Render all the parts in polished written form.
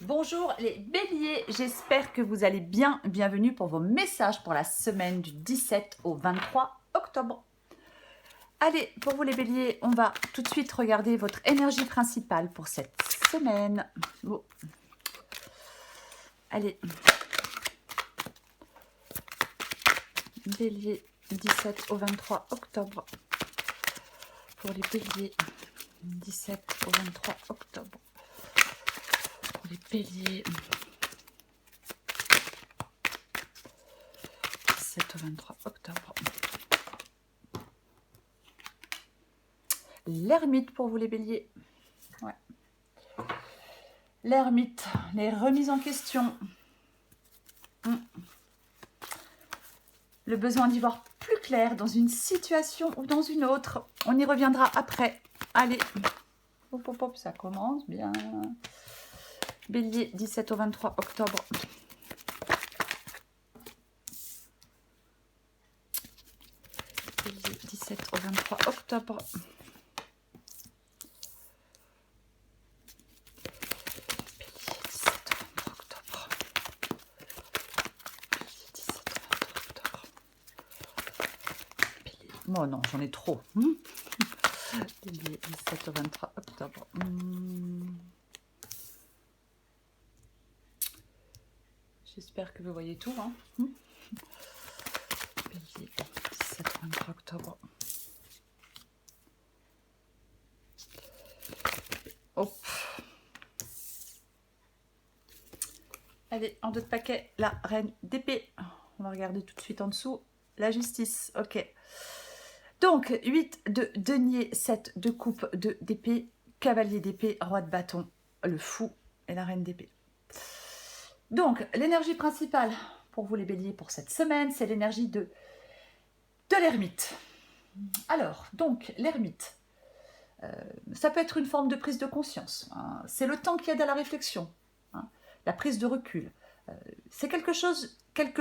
Bonjour les béliers, j'espère que vous allez bien. Bienvenue pour vos messages pour la semaine du 17 au 23 octobre. Allez, pour vous les béliers, on va tout de suite regarder votre énergie principale pour cette semaine. Oh. Allez. Bélier, 17 au 23 octobre. Pour les béliers, 17 au 23 octobre. Pour les béliers, 17 au 23 octobre. L'ermite pour vous les béliers. Ouais. L'ermite, les remises en question. Le besoin d'y voir plus clair dans une situation ou dans une autre. On y reviendra après. Allez, hop, hop, hop, ça commence bien. Bélier, 17 au 23 octobre. Bélier, 17 au 23 octobre. Oh non, j'en ai trop. Bélier, 17 au 23 octobre. J'espère que vous voyez tout. Bélier, 17 au 23 octobre. Hop. Allez, en 2 de paquet, la reine d'épée. On va regarder tout de suite en dessous. La justice, ok. Donc, 8 de denier, 7 de coupe, 2 d'épée, cavalier d'épée, roi de bâton, le fou et la reine d'épée. Donc, l'énergie principale pour vous les béliers pour cette semaine, c'est l'énergie de l'ermite. Alors, donc, l'ermite, ça peut être une forme de prise de conscience. C'est le temps qui aide à la réflexion, la prise de recul. C'est quelque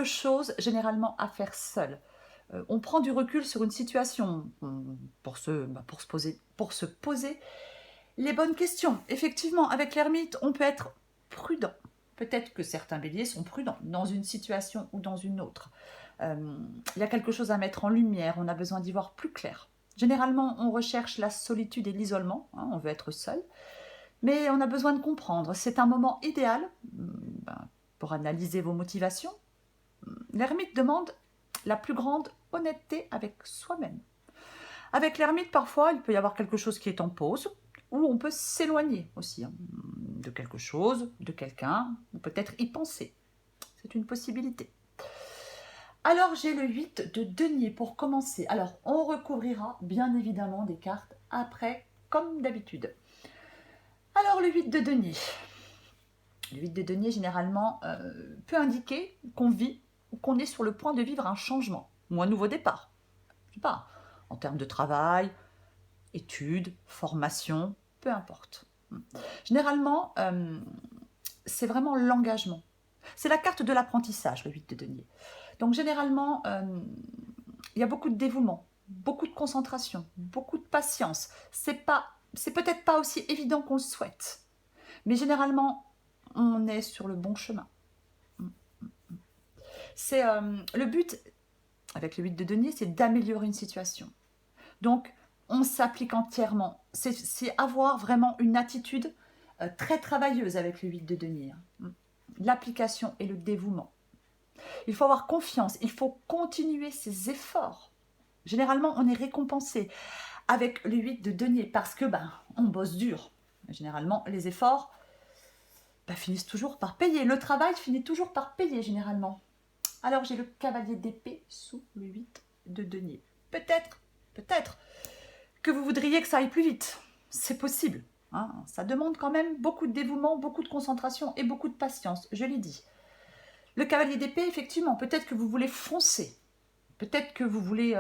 chose généralement à faire seul. On prend du recul sur une situation pour se poser les bonnes questions. Effectivement, avec l'ermite, on peut être prudent. Peut-être que certains béliers sont prudents dans une situation ou dans une autre. Il y a quelque chose à mettre en lumière, on a besoin d'y voir plus clair. Généralement, on recherche la solitude et l'isolement, on veut être seul, mais on a besoin de comprendre. C'est un moment idéal pour analyser vos motivations. L'ermite demande la plus grande honnêteté avec soi-même. Avec l'ermite, parfois, il peut y avoir quelque chose qui est en pause, ou on peut s'éloigner aussi de quelque chose, de quelqu'un, ou peut-être y penser. C'est une possibilité. Alors, j'ai le 8 de denier pour commencer. Alors, on recouvrira bien évidemment des cartes après, comme d'habitude. Alors, le 8 de denier. Le 8 de denier, généralement, peut indiquer qu'on vit ou qu'on est sur le point de vivre un changement ou un nouveau départ. Je sais pas, en termes de travail, études, formation, peu importe. Généralement, c'est vraiment l'engagement. C'est la carte de l'apprentissage, le 8 de denier. Donc généralement, il y a beaucoup de dévouement, beaucoup de concentration, beaucoup de patience. C'est peut-être pas aussi évident qu'on le souhaite, mais généralement, on est sur le bon chemin. C'est le but avec le 8 de denier, c'est d'améliorer une situation. Donc, on s'applique entièrement. C'est avoir vraiment une attitude très travailleuse avec le 8 de denier. L'application et le dévouement. Il faut avoir confiance, il faut continuer ses efforts. Généralement, on est récompensé avec le 8 de denier parce que on bosse dur. Généralement, les efforts finissent toujours par payer. Le travail finit toujours par payer généralement. Alors, j'ai le cavalier d'épée sous le 8 de denier. Peut-être que vous voudriez que ça aille plus vite. C'est possible. Ça demande quand même beaucoup de dévouement, beaucoup de concentration et beaucoup de patience, je l'ai dit. Le cavalier d'épée, effectivement, peut-être que vous voulez foncer. Peut-être que vous voulez,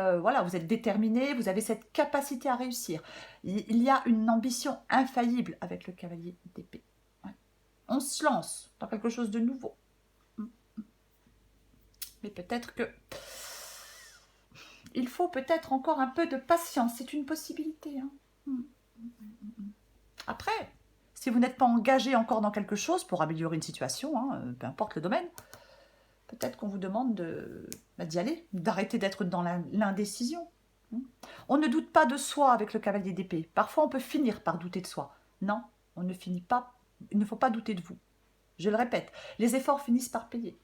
vous êtes déterminé, vous avez cette capacité à réussir. Il y a une ambition infaillible avec le cavalier d'épée. Ouais. On se lance dans quelque chose de nouveau. Mais peut-être que il faut peut-être encore un peu de patience. C'est une possibilité. Après, Si vous n'êtes pas engagé encore dans quelque chose pour améliorer une situation, hein, peu importe le domaine, peut-être qu'on vous demande d'y aller, d'arrêter d'être dans l'indécision. On ne doute pas de soi avec le cavalier d'épée. Parfois, on peut finir par douter de soi. Non, on ne finit pas. Il ne faut pas douter de vous. Je le répète, les efforts finissent par payer.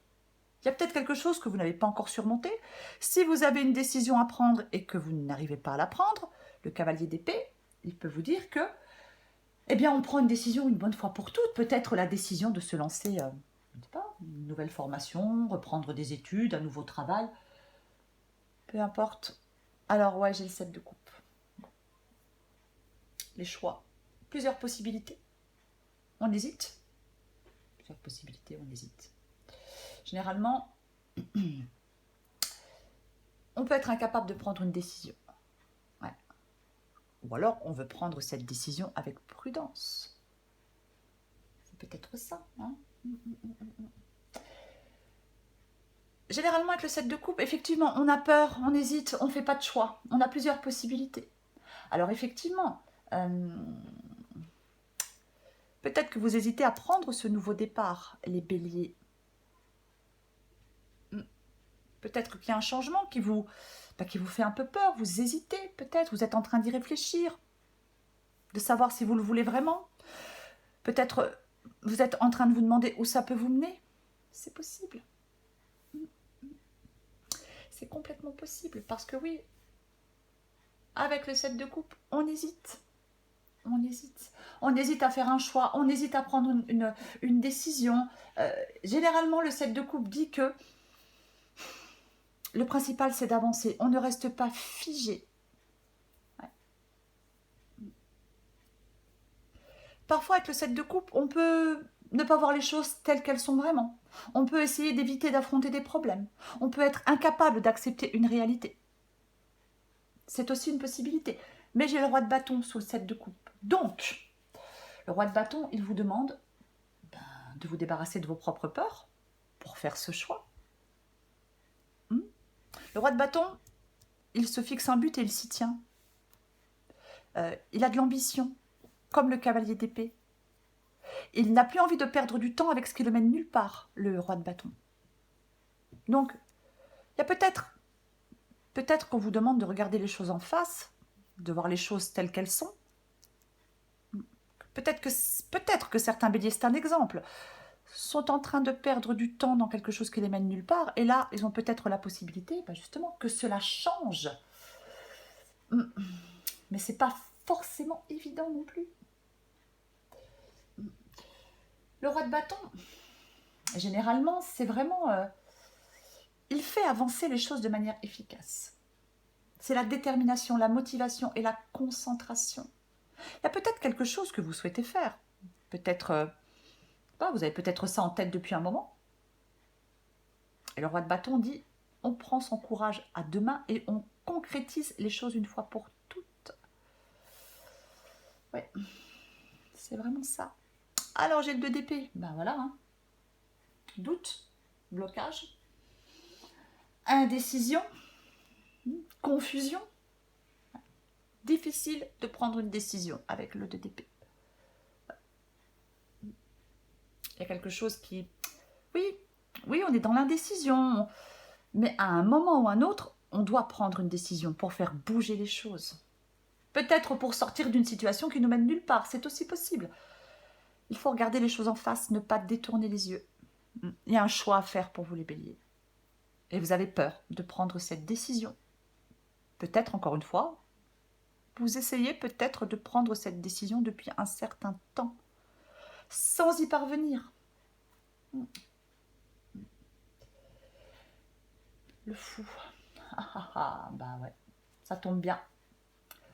Il y a peut-être quelque chose que vous n'avez pas encore surmonté. Si vous avez une décision à prendre et que vous n'arrivez pas à la prendre, le cavalier d'épée, il peut vous dire que, eh bien, on prend une décision une bonne fois pour toutes. Peut-être la décision de se lancer, je ne sais pas, une nouvelle formation, reprendre des études, un nouveau travail. Peu importe. Alors, ouais, j'ai le 7 de coupe. Les choix. Plusieurs possibilités. On hésite. Plusieurs possibilités, on hésite. Généralement, on peut être incapable de prendre une décision. Ouais. Ou alors, on veut prendre cette décision avec prudence. C'est peut-être ça. Hein. Généralement, avec le 7 de coupe, effectivement, on a peur, on hésite, on ne fait pas de choix. On a plusieurs possibilités. Alors, effectivement, peut-être que vous hésitez à prendre ce nouveau départ, les béliers. Peut-être qu'il y a un changement qui vous fait un peu peur, vous hésitez peut-être, vous êtes en train d'y réfléchir, de savoir si vous le voulez vraiment. Peut-être vous êtes en train de vous demander où ça peut vous mener. C'est possible. C'est complètement possible, parce que oui, avec le 7 de coupe, on hésite. On hésite. On hésite à faire un choix, on hésite à prendre une décision. Généralement, le 7 de coupe dit que le principal, c'est d'avancer. On ne reste pas figé. Ouais. Parfois, avec le 7 de coupe, on peut ne pas voir les choses telles qu'elles sont vraiment. On peut essayer d'éviter d'affronter des problèmes. On peut être incapable d'accepter une réalité. C'est aussi une possibilité. Mais j'ai le roi de bâton sous le 7 de coupe. Donc, le roi de bâton, il vous demande de vous débarrasser de vos propres peurs pour faire ce choix. Le roi de bâton, il se fixe un but et il s'y tient. Il a de l'ambition, comme le cavalier d'épée. Il n'a plus envie de perdre du temps avec ce qui le mène nulle part, le roi de bâton. Donc, il y a peut-être qu'on vous demande de regarder les choses en face, de voir les choses telles qu'elles sont. Peut-être que certains béliers, c'est un exemple, sont en train de perdre du temps dans quelque chose qui les mène nulle part, et là, ils ont peut-être la possibilité, justement, que cela change. Mais c'est pas forcément évident non plus. Le roi de bâton, généralement, c'est vraiment... il fait avancer les choses de manière efficace. C'est la détermination, la motivation et la concentration. Il y a peut-être quelque chose que vous souhaitez faire. Peut-être... vous avez peut-être ça en tête depuis un moment. Et le roi de bâton dit, on prend son courage à deux mains et on concrétise les choses une fois pour toutes. Ouais, c'est vraiment ça. Alors j'ai le 2 d'épée. Ben voilà. Hein. Doute, blocage, indécision, confusion. Difficile de prendre une décision avec le 2 d'épée. Il y a quelque chose qui... Oui, on est dans l'indécision. Mais à un moment ou un autre, on doit prendre une décision pour faire bouger les choses. Peut-être pour sortir d'une situation qui nous mène nulle part. C'est aussi possible. Il faut regarder les choses en face, ne pas détourner les yeux. Il y a un choix à faire pour vous les béliers. Et vous avez peur de prendre cette décision. Peut-être, encore une fois, vous essayez peut-être de prendre cette décision depuis un certain temps, sans y parvenir. Le fou. Bah ouais, ça tombe bien.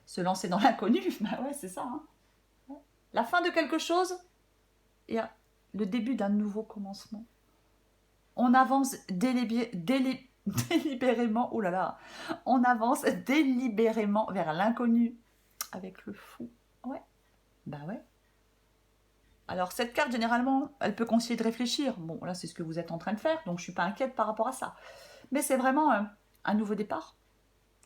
Se lancer dans l'inconnu, bah ouais, c'est ça. Hein. La fin de quelque chose et le début d'un nouveau commencement. On avance délibérément, oh là là, on avance délibérément vers l'inconnu avec le fou. Ouais, bah ouais. Alors cette carte, généralement, elle peut conseiller de réfléchir. Bon, là, c'est ce que vous êtes en train de faire, donc je ne suis pas inquiète par rapport à ça. Mais c'est vraiment un nouveau départ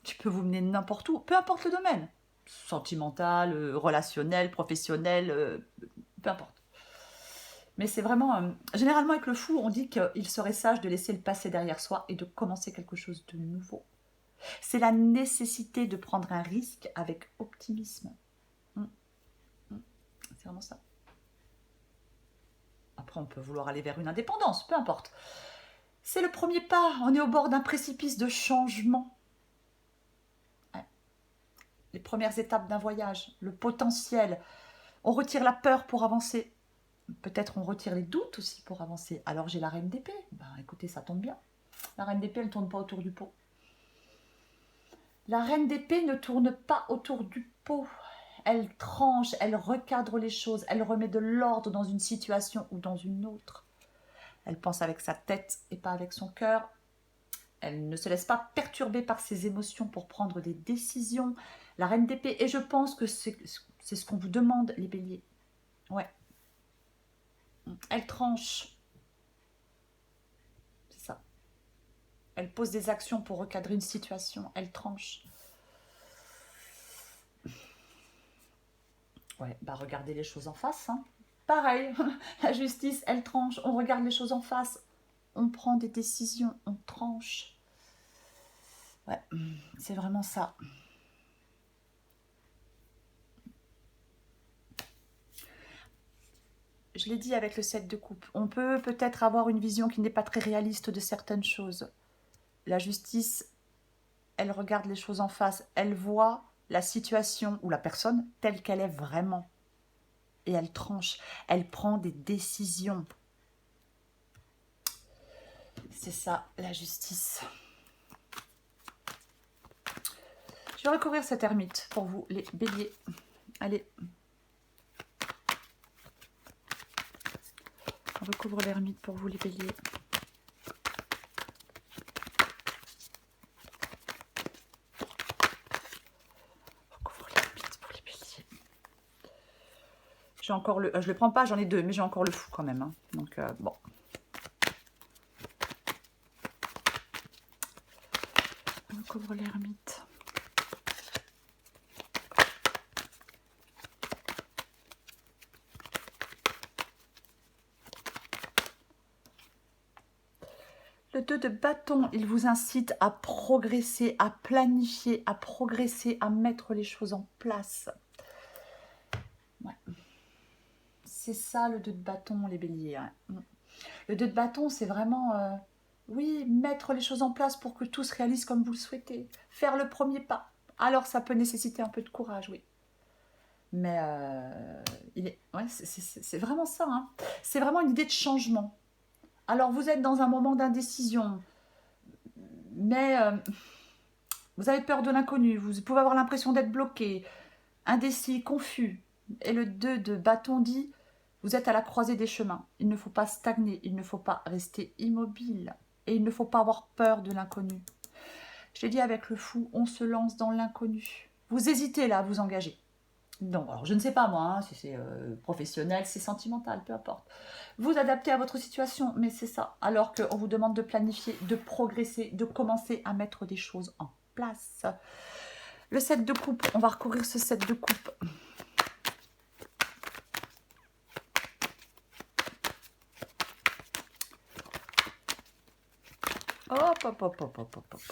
qui peut vous mener n'importe où, peu importe le domaine. Sentimental, relationnel, professionnel, peu importe. Mais c'est vraiment... généralement, avec le fou, on dit qu'il serait sage de laisser le passé derrière soi et de commencer quelque chose de nouveau. C'est la nécessité de prendre un risque avec optimisme. C'est vraiment ça. Après, on peut vouloir aller vers une indépendance, peu importe. C'est le premier pas. On est au bord d'un précipice de changement. Ouais. Les premières étapes d'un voyage, le potentiel. On retire la peur pour avancer. Peut-être on retire les doutes aussi pour avancer. Alors j'ai la reine d'épée. Ben, écoutez, ça tombe bien. La reine d'épée, elle ne tourne pas autour du pot. La reine d'épée ne tourne pas autour du pot. Elle tranche, elle recadre les choses, elle remet de l'ordre dans une situation ou dans une autre. Elle pense avec sa tête et pas avec son cœur. Elle ne se laisse pas perturber par ses émotions pour prendre des décisions. La reine d'épée, et je pense que c'est ce qu'on vous demande, les béliers. Ouais. Elle tranche. C'est ça. Elle pose des actions pour recadrer une situation. Elle tranche. Ouais, bah regardez les choses en face. Hein. Pareil, la justice, elle tranche. On regarde les choses en face. On prend des décisions. On tranche. Ouais, c'est vraiment ça. Je l'ai dit avec le 7 de coupe. On peut peut-être avoir une vision qui n'est pas très réaliste de certaines choses. La justice, elle regarde les choses en face. Elle voit la situation ou la personne telle qu'elle est vraiment. Et elle tranche. Elle prend des décisions. C'est ça, la justice. Je vais recouvrir cette ermite pour vous, les béliers. Allez. On recouvre l'ermite pour vous, les béliers. Recouvre l'ermite pour les béliers. J'ai encore le... je le prends pas, j'en ai deux, mais j'ai encore le fou quand même. Hein. Donc, bon. On recouvre l'ermite. Le 2 de bâton, il vous incite à progresser, à planifier, à progresser, à mettre les choses en place. Ouais. C'est ça le 2 de bâton, les béliers. Ouais. Le 2 de bâton, c'est vraiment, oui, mettre les choses en place pour que tout se réalise comme vous le souhaitez. Faire le premier pas. Alors, ça peut nécessiter un peu de courage, oui. Mais ouais, c'est vraiment ça. Hein. C'est vraiment une idée de changement. Alors, vous êtes dans un moment d'indécision. Mais vous avez peur de l'inconnu, vous pouvez avoir l'impression d'être bloqué, indécis, confus. Et le 2 de bâton dit, vous êtes à la croisée des chemins. Il ne faut pas stagner, il ne faut pas rester immobile. Et il ne faut pas avoir peur de l'inconnu. Je l'ai dit avec le fou, on se lance dans l'inconnu. Vous hésitez là à vous engager. Non, alors je ne sais pas moi, hein, si c'est professionnel, c'est sentimental, peu importe. Vous adaptez à votre situation, mais c'est ça. Alors qu'on vous demande de planifier, de progresser, de commencer à mettre des choses en place. Le 7 de coupe, on va recouvrir ce 7 de coupe. Hop, hop, hop, hop, hop, hop, hop.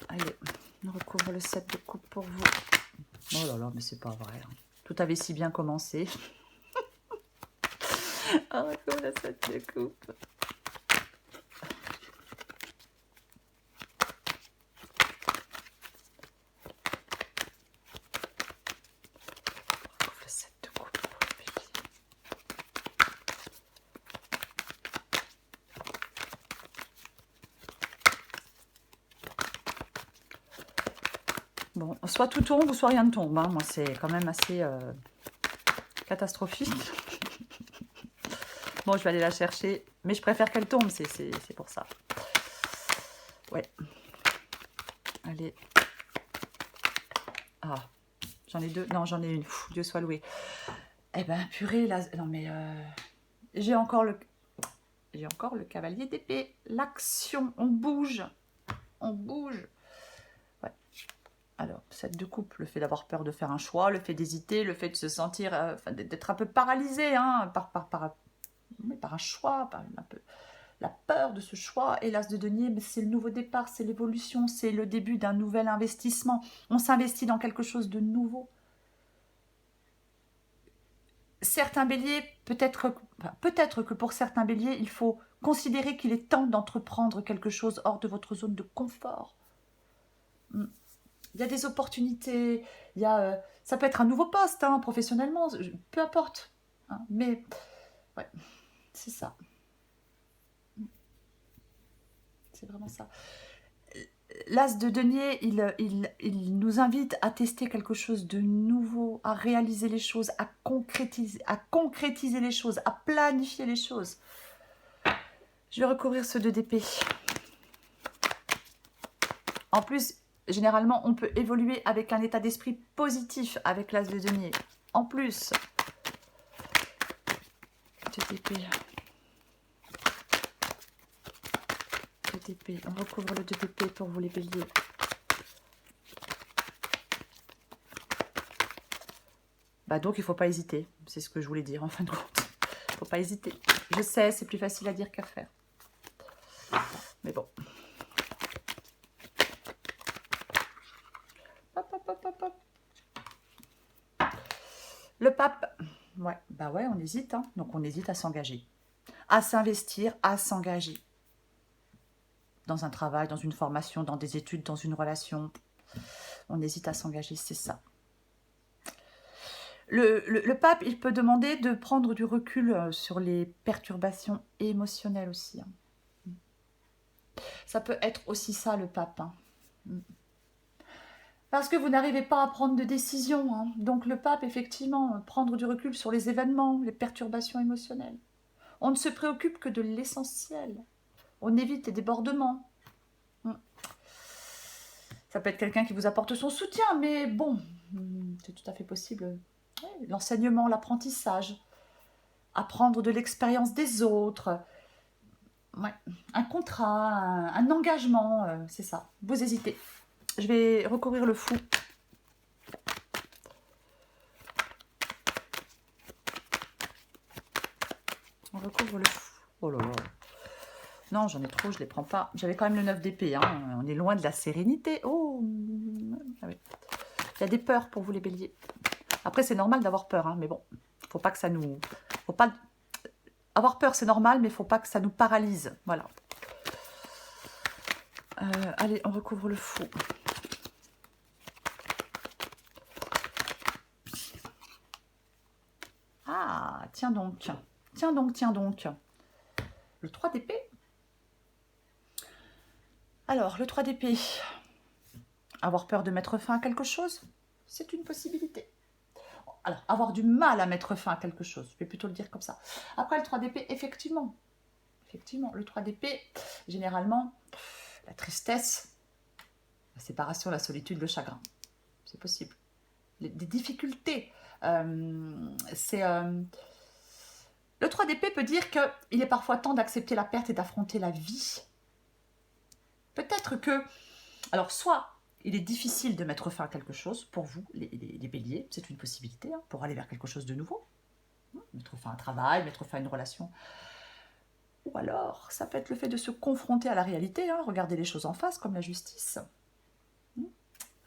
Allez, on recouvre le 7 de coupe pour vous. Oh là là, mais c'est pas vrai. Hein. Tout avait si bien commencé. On recouvre le 7 de coupe. Bon, soit tout tombe ou soit rien ne tombe. Hein. Moi, c'est quand même assez catastrophique. Bon, je vais aller la chercher. Mais je préfère qu'elle tombe, c'est pour ça. Ouais. Allez. Ah, j'en ai deux. Non, j'en ai une. Pff, Dieu soit loué. Eh ben, purée, là... Non, mais... j'ai encore le cavalier d'épée. L'action, on bouge. On bouge. Ouais. Alors, 7 de coupe, le fait d'avoir peur de faire un choix, le fait d'hésiter, le fait de se sentir, enfin, d'être un peu paralysé hein, par un choix, par un peu la peur de ce choix. Et l'as de denier, c'est le nouveau départ, c'est l'évolution, c'est le début d'un nouvel investissement. On s'investit dans quelque chose de nouveau. Certains béliers, peut-être que pour certains béliers, il faut considérer qu'il est temps d'entreprendre quelque chose hors de votre zone de confort. Il y a des opportunités, ça peut être un nouveau poste, hein, professionnellement, peu importe. Hein, mais, ouais, c'est ça. C'est vraiment ça. L'as de denier, il nous invite à tester quelque chose de nouveau, à réaliser les choses, à concrétiser les choses, à planifier les choses. Je vais recouvrir ce 2 d'épée. En plus, généralement, on peut évoluer avec un état d'esprit positif avec l'as de denier. En plus, 2 d'épée. 2 d'épée. On recouvre le 2 d'épée pour vous les béliers. Bah donc, il ne faut pas hésiter. C'est ce que je voulais dire en fin de compte. Il ne faut pas hésiter. Je sais, c'est plus facile à dire qu'à faire. Mais bon. Hop, hop, hop, hop, hop. Le pape. Ouais, bah ouais, on hésite. Hein. Donc, on hésite à s'engager. À s'investir, à s'engager. Dans un travail, dans une formation, dans des études, dans une relation. On hésite à s'engager, c'est ça. Le pape, il peut demander de prendre du recul sur les perturbations émotionnelles aussi. Hein. Ça peut être aussi ça, le pape. Hein. Parce que vous n'arrivez pas à prendre de décision. Hein. Donc le pape, effectivement, prendre du recul sur les événements, les perturbations émotionnelles. On ne se préoccupe que de l'essentiel. On évite les débordements. Ça peut être quelqu'un qui vous apporte son soutien, mais bon, c'est tout à fait possible. Ouais, l'enseignement, l'apprentissage, apprendre de l'expérience des autres, ouais, un contrat, un engagement, c'est ça. Vous hésitez. Je vais recourir le fou. On recouvre le fou. Oh là là. Non, j'en ai trop, je ne les prends pas. J'avais quand même le 9 d'épée. Hein. On est loin de la sérénité. Oh, ah oui. Il y a des peurs pour vous les béliers. Après, c'est normal d'avoir peur, hein, mais bon, faut pas que ça nous... Faut pas... Avoir peur, c'est normal, mais il ne faut pas que ça nous paralyse. Voilà. Allez, on recouvre le fou. Ah, tiens donc. Tiens donc, tiens donc. Le 3 d'épée. Alors, le 3 d'épée. Avoir peur de mettre fin à quelque chose, c'est une possibilité. Alors, avoir du mal à mettre fin à quelque chose, je vais plutôt le dire comme ça. Après, le 3 d'épée, effectivement, le 3 d'épée, généralement, la tristesse, la séparation, la solitude, le chagrin. C'est possible. Des difficultés. Le 3 d'épée peut dire qu'il est parfois temps d'accepter la perte et d'affronter la vie. Peut-être que... Alors, soit il est difficile de mettre fin à quelque chose, pour vous, les béliers, c'est une possibilité, hein, pour aller vers quelque chose de nouveau. Mettre fin à un travail, mettre fin à une relation. Ou alors, ça peut être le fait de se confronter à la réalité, hein, regarder les choses en face, comme la justice.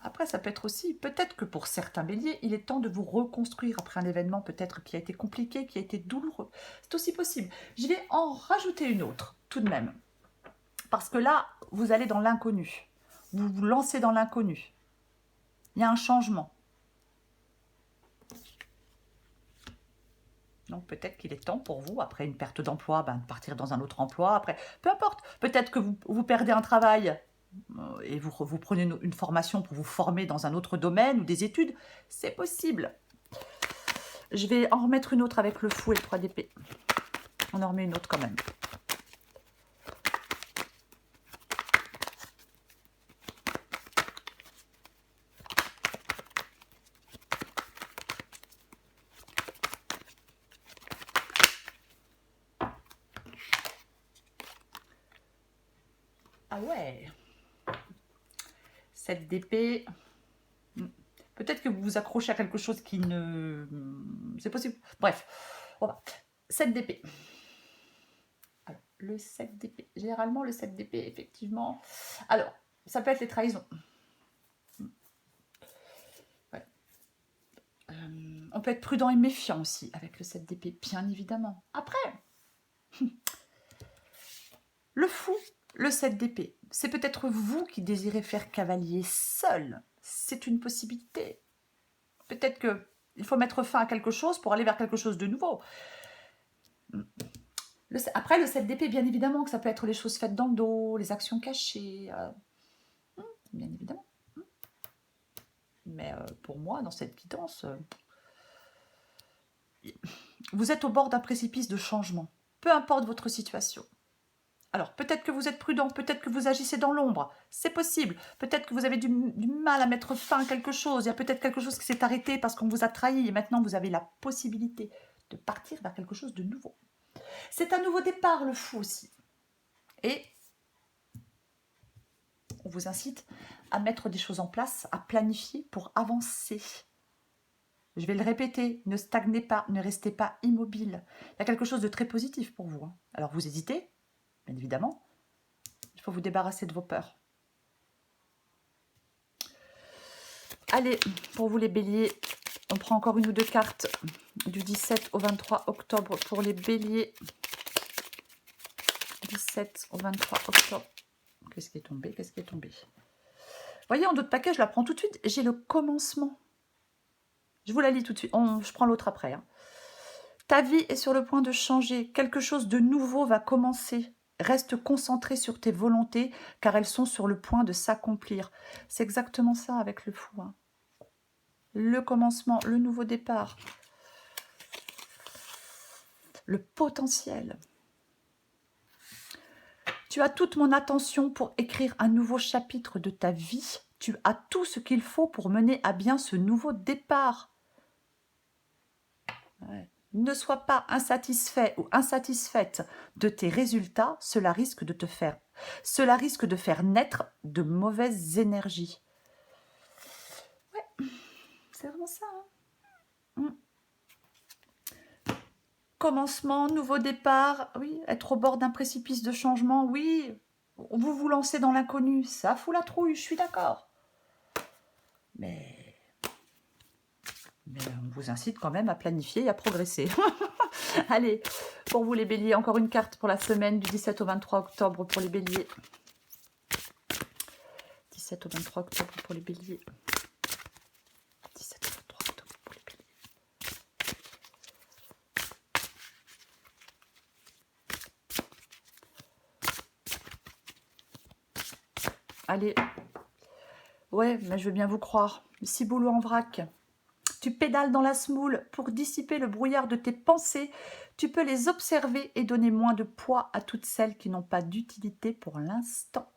Après, ça peut être aussi, peut-être que pour certains béliers, il est temps de vous reconstruire après un événement peut-être qui a été compliqué, qui a été douloureux. C'est aussi possible. Je vais en rajouter une autre, tout de même. Parce que là, vous allez dans l'inconnu. Vous vous lancez dans l'inconnu. Il y a un changement. Donc peut-être qu'il est temps pour vous, après une perte d'emploi, de partir dans un autre emploi. Après, peu importe. Peut-être que vous perdez un travail et vous prenez une formation pour vous former dans un autre domaine ou des études. C'est possible. Je vais en remettre une autre avec le fou et le 3 d'épée. On en remet une autre quand même. Ah ouais. 7 d'épée. Peut-être que vous vous accrochez à quelque chose qui ne... C'est possible. Bref, on va. 7 d'épée. Alors, le 7 d'épée. Généralement, le 7 d'épée, effectivement. Alors, ça peut être les trahisons. Ouais. On peut être prudent et méfiant aussi avec le 7 d'épée, bien évidemment. Après, le fou, le 7 d'épée, c'est peut-être vous qui désirez faire cavalier seul. C'est une possibilité. Peut-être qu'il faut mettre fin à quelque chose pour aller vers quelque chose de nouveau. Après, le 7 d'épée, bien évidemment, que ça peut être les choses faites dans le dos, les actions cachées. Bien évidemment. Mais pour moi, dans cette guidance, vous êtes au bord d'un précipice de changement. Peu importe votre situation. Alors, peut-être que vous êtes prudent, peut-être que vous agissez dans l'ombre, c'est possible. Peut-être que vous avez du mal à mettre fin à quelque chose. Il y a peut-être quelque chose qui s'est arrêté parce qu'on vous a trahi et maintenant vous avez la possibilité de partir vers quelque chose de nouveau. C'est un nouveau départ, le fou aussi. Et on vous incite à mettre des choses en place, à planifier pour avancer. Je vais le répéter, ne stagnez pas, ne restez pas immobile. Il y a quelque chose de très positif pour vous. Alors vous hésitez, bien évidemment. Il faut vous débarrasser de vos peurs. Allez, pour vous les béliers, on prend encore une ou deux cartes du 17 au 23 octobre pour les béliers. 17 au 23 octobre. Qu'est-ce qui est tombé? Qu'est-ce qui est tombé? Vous voyez, en d'autres paquets, je la prends tout de suite. J'ai le commencement. Je vous la lis tout de suite. Je prends l'autre après. Hein. Ta vie est sur le point de changer. Quelque chose de nouveau va commencer. Reste concentré sur tes volontés, car elles sont sur le point de s'accomplir. C'est exactement ça avec le fou. Hein. Le commencement, le nouveau départ. Le potentiel. Tu as toute mon attention pour écrire un nouveau chapitre de ta vie. Tu as tout ce qu'il faut pour mener à bien ce nouveau départ. Ouais. Ne sois pas insatisfait ou insatisfaite de tes résultats, cela risque de faire naître de mauvaises énergies. Ouais, c'est vraiment ça. Hein. Commencement, nouveau départ, oui, être au bord d'un précipice de changement, oui, vous vous lancez dans l'inconnu, ça fout la trouille, je suis d'accord. Mais on vous incite quand même à planifier et à progresser. Allez, pour vous les béliers, encore une carte pour la semaine du 17 au 23 octobre pour les béliers. 17 au 23 octobre pour les béliers. 17 au 23 octobre pour les béliers. Allez. Ouais, mais je veux bien vous croire. Ciboulot en vrac. Tu pédales dans la semoule pour dissiper le brouillard de tes pensées. Tu peux les observer et donner moins de poids à toutes celles qui n'ont pas d'utilité pour l'instant.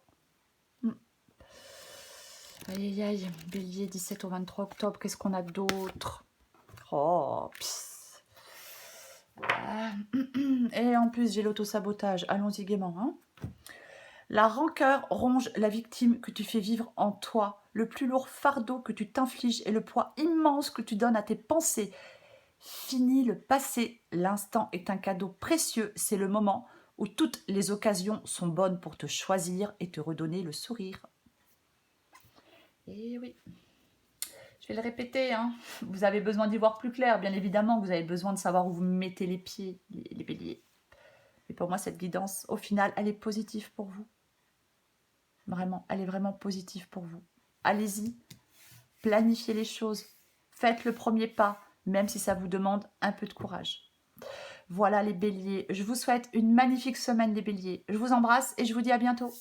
Aïe, aïe, aïe. Bélier, 17 au 23 octobre. Qu'est-ce qu'on a d'autre? Oh, pss. Et en plus, j'ai l'autosabotage. Allons-y gaiement. Hein. La rancœur ronge la victime que tu fais vivre en toi. Le plus lourd fardeau que tu t'infliges est le poids immense que tu donnes à tes pensées. Fini le passé. L'instant est un cadeau précieux. C'est le moment où toutes les occasions sont bonnes pour te choisir et te redonner le sourire. Et oui. Je vais le répéter, hein. Vous avez besoin d'y voir plus clair. Bien évidemment, vous avez besoin de savoir où vous mettez les pieds, les béliers. Mais pour moi, cette guidance, au final, elle est positive pour vous. Vraiment, elle est vraiment positive pour vous. Allez-y, planifiez les choses. Faites le premier pas, même si ça vous demande un peu de courage. Voilà les béliers. Je vous souhaite une magnifique semaine les béliers. Je vous embrasse et je vous dis à bientôt.